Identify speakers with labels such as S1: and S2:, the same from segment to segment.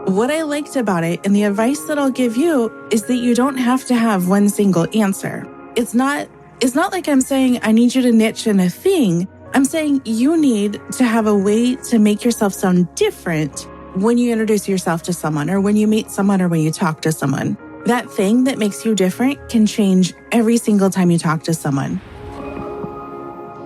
S1: What I liked about it and the advice that I'll give you is that you don't have to have one single answer. It's not like I'm saying I need you to niche in a thing. I'm saying you need to have a way to make yourself sound different when you introduce yourself to someone or when you meet someone or when you talk to someone. That thing that makes you different can change every single time you talk to someone.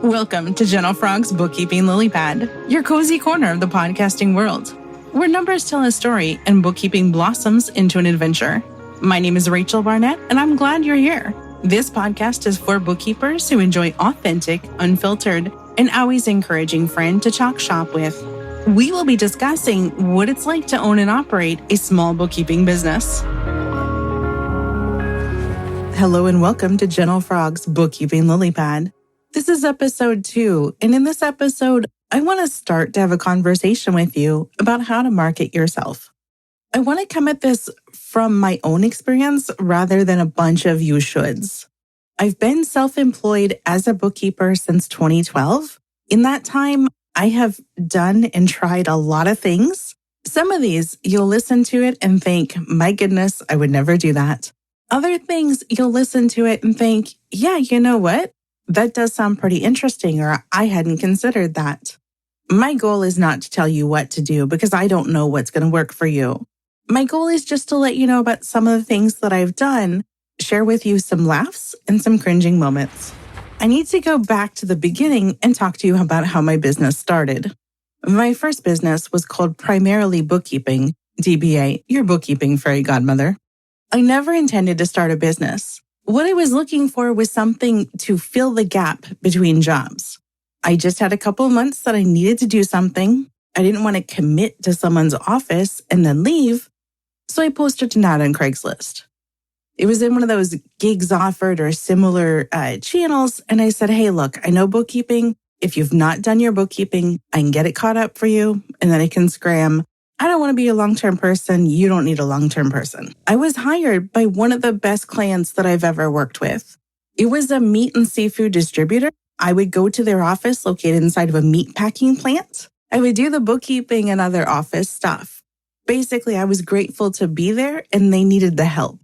S1: Welcome to Gentle Frog's Bookkeeping Lily Pad, your cozy corner of the podcasting world, where numbers tell a story and bookkeeping blossoms into an adventure. My name is Rachel Barnett, and I'm glad you're here. This podcast is for bookkeepers who enjoy authentic, unfiltered, and always encouraging friend to talk shop with. We will be discussing what it's like to own and operate a small bookkeeping business. Hello and welcome to Gentle Frog's Bookkeeping Lily Pad. This is episode 2, and in this episode, I want to start to have a conversation with you about how to market yourself. I want to come at this from my own experience rather than a bunch of you shoulds. I've been self-employed as a bookkeeper since 2012. In that time, I have done and tried a lot of things. Some of these, you'll listen to it and think, my goodness, I would never do that. Other things, you'll listen to it and think, yeah, you know what? That does sound pretty interesting, or I hadn't considered that. My goal is not to tell you what to do because I don't know what's going to work for you. My goal is just to let you know about some of the things that I've done, share with you some laughs and some cringing moments. I need to go back to the beginning and talk to you about how my business started. My first business was called Primarily Bookkeeping, DBA, your bookkeeping fairy godmother. I never intended to start a business. What I was looking for was something to fill the gap between jobs. I just had a couple of months that I needed to do something. I didn't want to commit to someone's office and then leave, so I posted an ad on Craigslist. It was in one of those gigs offered or similar channels. And I said, hey, look, I know bookkeeping. If you've not done your bookkeeping, I can get it caught up for you. And then I can scram. I don't want to be a long-term person. You don't need a long-term person. I was hired by one of the best clients that I've ever worked with. It was a meat and seafood distributor. I would go to their office located inside of a meat packing plant. I would do the bookkeeping and other office stuff. Basically, I was grateful to be there and they needed the help.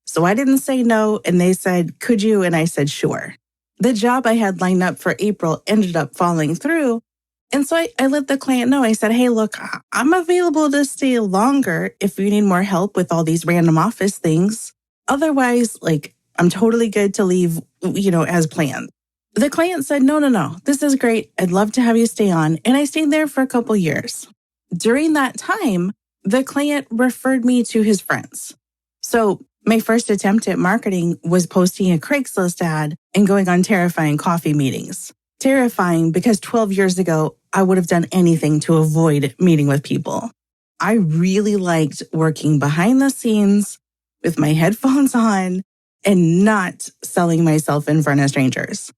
S1: So I didn't say no, and they said, could you? And I said, sure. The job I had lined up for April ended up falling through. And so I let the client know. I said, hey, look, I'm available to stay longer if you need more help with all these random office things. Otherwise, I'm totally good to leave, as planned. The client said, no, this is great. I'd love to have you stay on. And I stayed there for a couple years. During that time, the client referred me to his friends. So my first attempt at marketing was posting a Craigslist ad and going on terrifying coffee meetings. Terrifying because 12 years ago, I would have done anything to avoid meeting with people. I really liked working behind the scenes with my headphones on and not selling myself in front of strangers.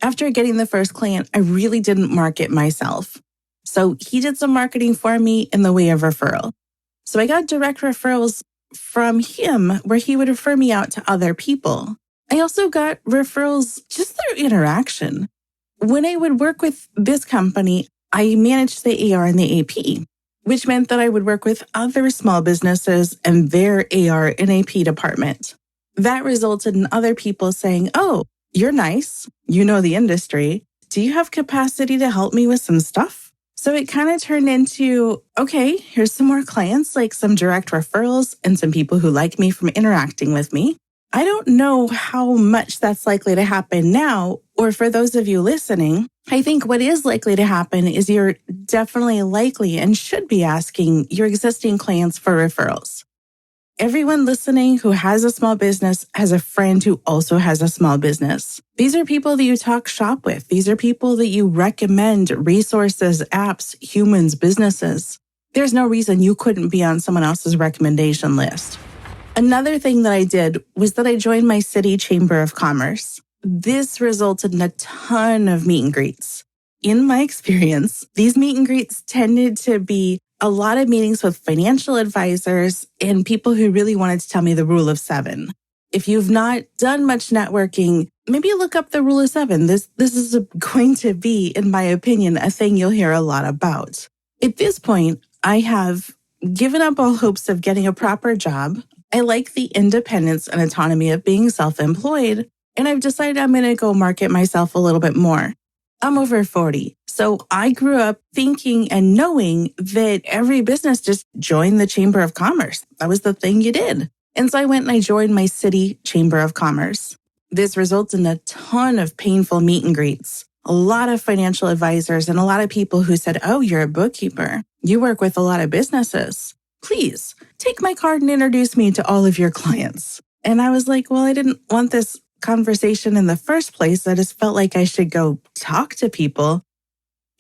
S1: After getting the first client, I really didn't market myself. So he did some marketing for me in the way of referral. So I got direct referrals from him where he would refer me out to other people. I also got referrals just through interaction. When I would work with this company, I managed the AR and the AP, which meant that I would work with other small businesses and their AR and AP department. That resulted in other people saying, oh, you're nice. You know the industry. Do you have capacity to help me with some stuff? So it kind of turned into, okay, here's some more clients, like some direct referrals and some people who like me from interacting with me. I don't know how much that's likely to happen now, or for those of you listening, I think what is likely to happen is you're definitely likely and should be asking your existing clients for referrals. Everyone listening who has a small business has a friend who also has a small business. These are people that you talk shop with. These are people that you recommend resources, apps, humans, businesses. There's no reason you couldn't be on someone else's recommendation list. Another thing that I did was that I joined my city chamber of commerce. This resulted in a ton of meet and greets. In my experience, these meet and greets tended to be a lot of meetings with financial advisors and people who really wanted to tell me the rule of 7. If you've not done much networking, maybe look up the rule of 7. This is going to be, in my opinion, a thing you'll hear a lot about. At this point, I have given up all hopes of getting a proper job. I like the independence and autonomy of being self-employed, and I've decided I'm going to go market myself a little bit more. I'm over 40, so I grew up thinking and knowing that every business just joined the Chamber of Commerce. That was the thing you did. And so I went and I joined my city Chamber of Commerce. This results in a ton of painful meet and greets, a lot of financial advisors, and a lot of people who said, "Oh, you're a bookkeeper. You work with a lot of businesses. Please take my card and introduce me to all of your clients." And I was like, well, I didn't want this conversation in the first place. I just felt like I should go talk to people.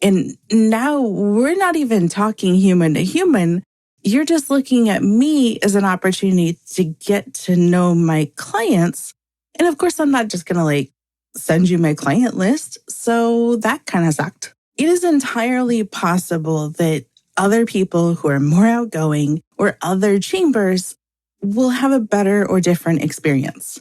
S1: And now we're not even talking human to human. You're just looking at me as an opportunity to get to know my clients. And of course, I'm not just going to send you my client list. So that kind of sucked. It is entirely possible that other people who are more outgoing or other chambers will have a better or different experience.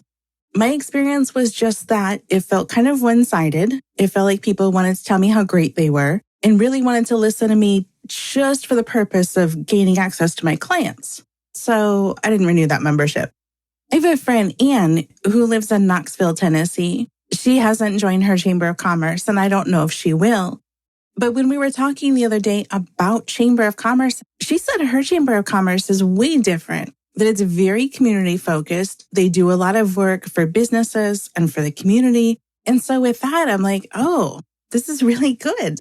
S1: My experience was just that it felt kind of one-sided. It felt like people wanted to tell me how great they were and really wanted to listen to me just for the purpose of gaining access to my clients. So I didn't renew that membership. I have a friend, Anne, who lives in Knoxville, Tennessee. She hasn't joined her Chamber of Commerce, and I don't know if she will. But when we were talking the other day about Chamber of Commerce, she said her Chamber of Commerce is way different, that it's very community focused. They do a lot of work for businesses and for the community. And so with that, I'm like, oh, this is really good.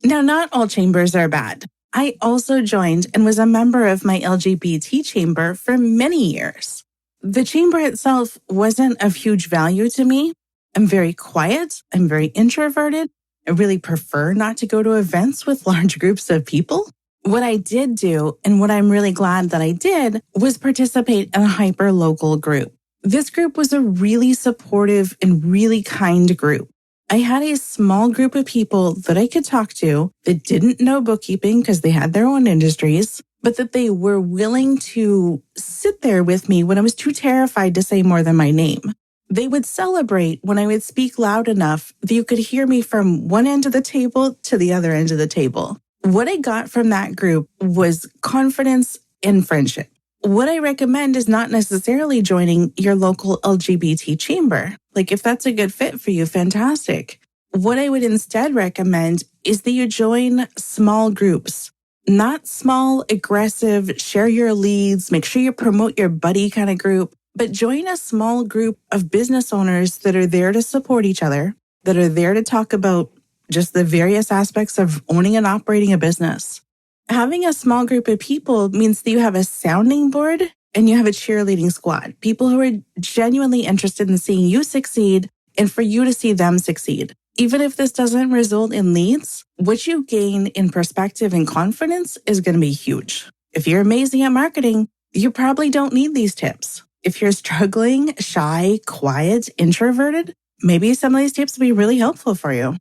S1: Now, not all chambers are bad. I also joined and was a member of my LGBT chamber for many years. The chamber itself wasn't of huge value to me. I'm very quiet. I'm very introverted. I really prefer not to go to events with large groups of people. What I did do, and what I'm really glad that I did, was participate in a hyper-local group. This group was a really supportive and really kind group. I had a small group of people that I could talk to that didn't know bookkeeping because they had their own industries, but that they were willing to sit there with me when I was too terrified to say more than my name. They would celebrate when I would speak loud enough that you could hear me from one end of the table to the other end of the table. What I got from that group was confidence and friendship. What I recommend is not necessarily joining your local LGBT chamber. If that's a good fit for you, fantastic. What I would instead recommend is that you join small groups, not small, aggressive, share your leads, make sure you promote your buddy kind of group, but join a small group of business owners that are there to support each other, that are there to talk about just the various aspects of owning and operating a business. Having a small group of people means that you have a sounding board and you have a cheerleading squad, people who are genuinely interested in seeing you succeed and for you to see them succeed. Even if this doesn't result in leads, what you gain in perspective and confidence is going to be huge. If you're amazing at marketing, you probably don't need these tips. If you're struggling, shy, quiet, introverted, maybe some of these tips will be really helpful for you.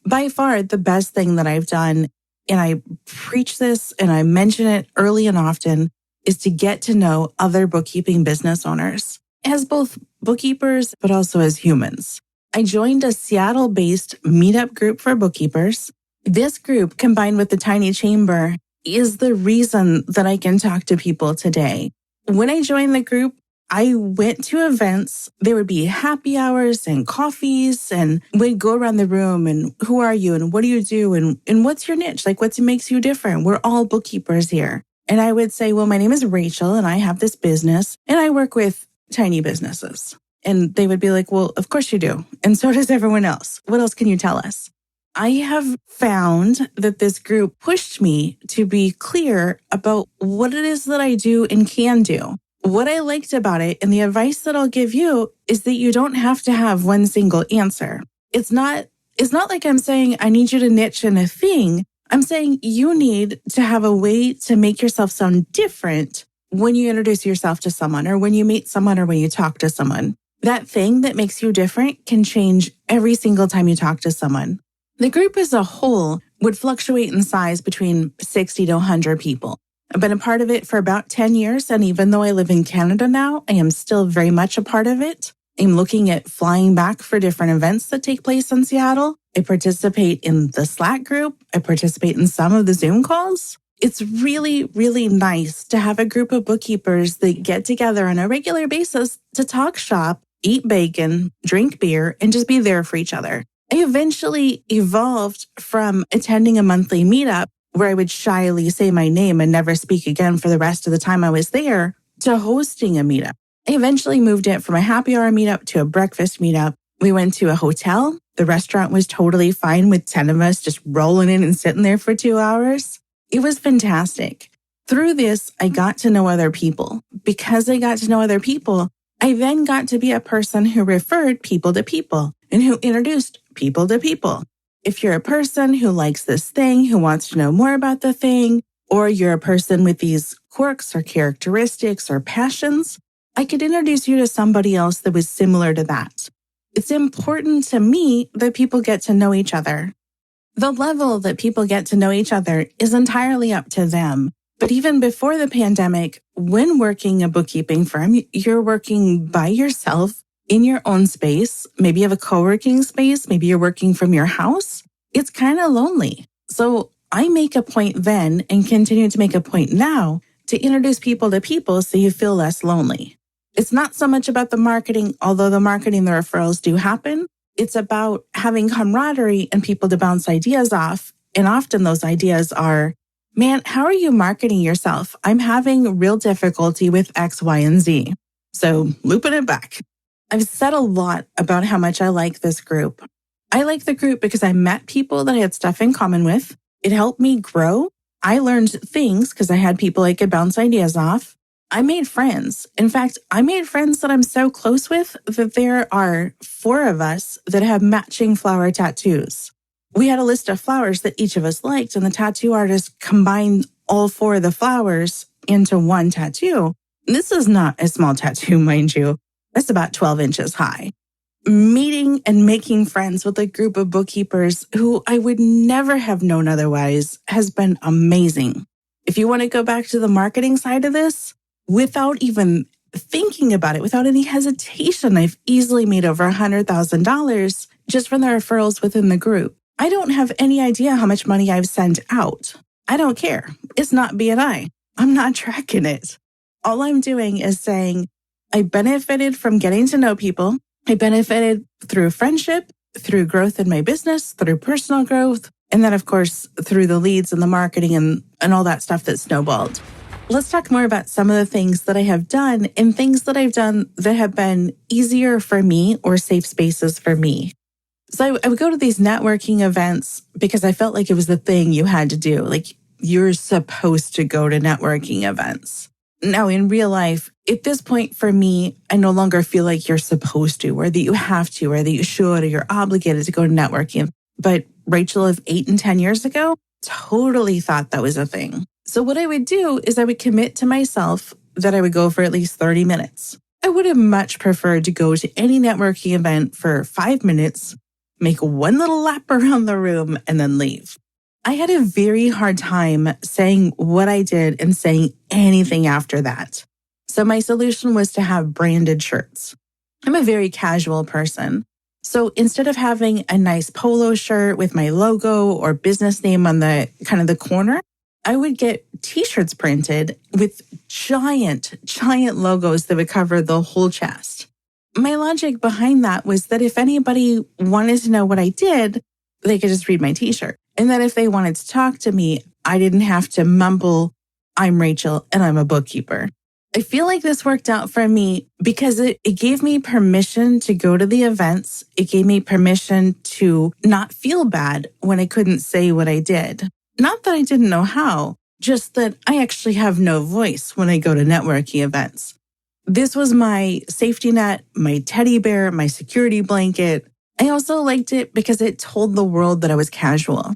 S1: By far, the best thing that I've done, and I preach this and I mention it early and often, is to get to know other bookkeeping business owners as both bookkeepers, but also as humans. I joined a Seattle-based meetup group for bookkeepers. This group, combined with the tiny chamber, is the reason that I can talk to people today. When I joined the group, I went to events. There would be happy hours and coffees, and we'd go around the room and who are you and what do you do and what's your niche? What makes you different? We're all bookkeepers here. And I would say, well, my name is Rachel and I have this business and I work with tiny businesses. And they would be like, well, of course you do. And so does everyone else. What else can you tell us? I have found that this group pushed me to be clear about what it is that I do and can do. What I liked about it and the advice that I'll give you is that you don't have to have one single answer. It's not like I'm saying I need you to niche in a thing. I'm saying you need to have a way to make yourself sound different when you introduce yourself to someone or when you meet someone or when you talk to someone. That thing that makes you different can change every single time you talk to someone. The group as a whole would fluctuate in size between 60 to 100 people. I've been a part of it for about 10 years, and even though I live in Canada now, I am still very much a part of it. I'm looking at flying back for different events that take place in Seattle. I participate in the Slack group. I participate in some of the Zoom calls. It's really, really nice to have a group of bookkeepers that get together on a regular basis to talk shop, eat bacon, drink beer, and just be there for each other. I eventually evolved from attending a monthly meetup where I would shyly say my name and never speak again for the rest of the time I was there to hosting a meetup. I eventually moved it from a happy hour meetup to a breakfast meetup. We went to a hotel. The restaurant was totally fine with 10 of us just rolling in and sitting there for 2 hours. It was fantastic. Through this, I got to know other people. Because I got to know other people, I then got to be a person who referred people to people and who introduced people to people. If you're a person who likes this thing, who wants to know more about the thing, or you're a person with these quirks or characteristics or passions, I could introduce you to somebody else that was similar to that. It's important to me that people get to know each other. The level that people get to know each other is entirely up to them. But even before the pandemic, when working a bookkeeping firm, you're working by yourself in your own space. Maybe you have a co-working space. Maybe you're working from your house. It's kind of lonely. So I make a point then and continue to make a point now to introduce people to people so you feel less lonely. It's not so much about the marketing, although the marketing, the referrals do happen. It's about having camaraderie and people to bounce ideas off. And often those ideas are, man, how are you marketing yourself? I'm having real difficulty with X, Y, and Z. So looping it back. I've said a lot about how much I like this group. I like the group because I met people that I had stuff in common with. It helped me grow. I learned things because I had people I could bounce ideas off. I made friends. In fact, I made friends that I'm so close with that there are 4 of us that have matching flower tattoos. We had a list of flowers that each of us liked, and the tattoo artist combined all 4 of the flowers into one tattoo. This is not a small tattoo, mind you. That's about 12 inches high. Meeting and making friends with a group of bookkeepers who I would never have known otherwise has been amazing. If you want to go back to the marketing side of this, without even thinking about it, without any hesitation, I've easily made over $100,000 just from the referrals within the group. I don't have any idea how much money I've sent out. I don't care. It's not BNI. I'm not tracking it. All I'm doing is saying I benefited from getting to know people. I benefited through friendship, through growth in my business, through personal growth, and then, of course, through the leads and the marketing and all that stuff that snowballed. Let's talk more about some of the things that I have done and things that I've done that have been easier for me or safe spaces for me. So I would go to these networking events because I felt like it was the thing you had to do. Like, you're supposed to go to networking events. Now, in real life, at this point for me, I no longer feel like you're supposed to, or that you have to, or that you should, or you're obligated to go to networking. But Rachel of 8 and 10 years ago totally thought that was a thing. So what I would do is I would commit to myself that I would go for at least 30 minutes. I would have much preferred to go to any networking event for 5 minutes, make one little lap around the room, and then leave. I had a very hard time saying what I did and saying anything after that. So my solution was to have branded shirts. I'm a very casual person. So instead of having a nice polo shirt with my logo or business name on the kind of the corner, I would get t-shirts printed with giant logos that would cover the whole chest. My logic behind that was that if anybody wanted to know what I did, they could just read my t-shirt. And that if they wanted to talk to me, I didn't have to mumble, I'm Rachel and I'm a bookkeeper. I feel like this worked out for me because it gave me permission to go to the events. It gave me permission to not feel bad when I couldn't say what I did. Not that I didn't know how, just that I actually have no voice when I go to networking events. This was my safety net, my teddy bear, my security blanket. I also liked it because it told the world that I was casual.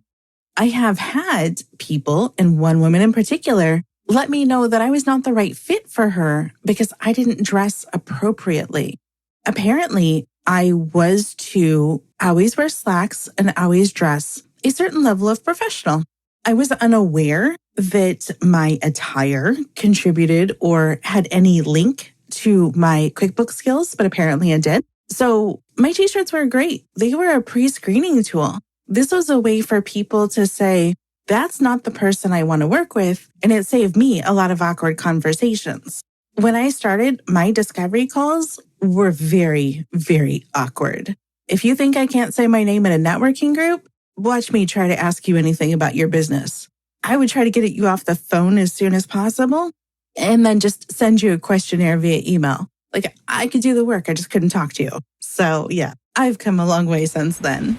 S1: I have had people, and one woman in particular, let me know that I was not the right fit for her because I didn't dress appropriately. Apparently, I was to always wear slacks and always dress a certain level of professional. I was unaware that my attire contributed or had any link to my QuickBooks skills, but apparently it did. So my t-shirts were great. They were a pre-screening tool. This was a way for people to say, That's not the person I want to work with, and it saved me a lot of awkward conversations. When I started, my discovery calls were very, very awkward. If you think I can't say my name in a networking group, watch me try to ask you anything about your business. I would try to get you off the phone as soon as possible and then just send you a questionnaire via email. Like, I could do the work, I just couldn't talk to you. So yeah, I've come a long way since then.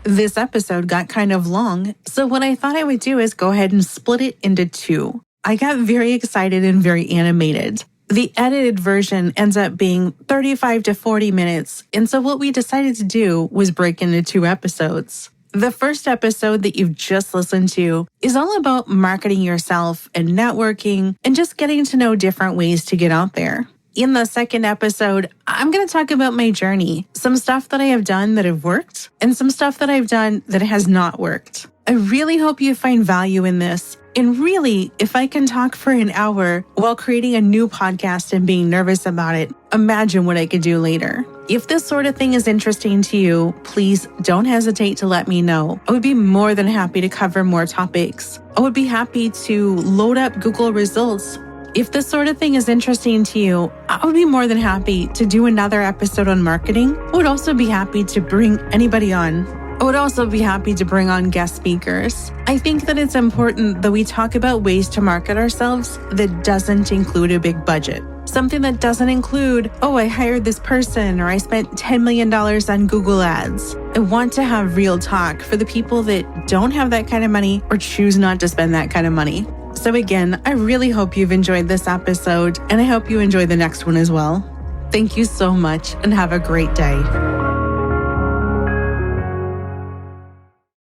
S1: This episode got kind of long, so what I thought I would do is go ahead and split it into two. I got very excited and very animated. The edited version ends up being 35 to 40 minutes, and so what we decided to do was break into two episodes. The first episode that you've just listened to is all about marketing yourself and networking and just getting to know different ways to get out there. In the second episode, I'm going to talk about my journey, some stuff that I have done that have worked, and some stuff that I've done that has not worked. I really hope you find value in this. And really, if I can talk for an hour while creating a new podcast and being nervous about it, imagine what I could do later. If this sort of thing is interesting to you, please don't hesitate to let me know. I would be more than happy to cover more topics. I would be happy to load up Google results. If this sort of thing is interesting to you, I would be more than happy to do another episode on marketing. I would also be happy to bring anybody on. I would also be happy to bring on guest speakers. I think that it's important that we talk about ways to market ourselves that doesn't include a big budget. Something that doesn't include, oh, I hired this person or I spent $10 million on Google Ads. I want to have real talk for the people that don't have that kind of money or choose not to spend that kind of money. So again, I really hope you've enjoyed this episode, and I hope you enjoy the next one as well. Thank you so much, and have a great day.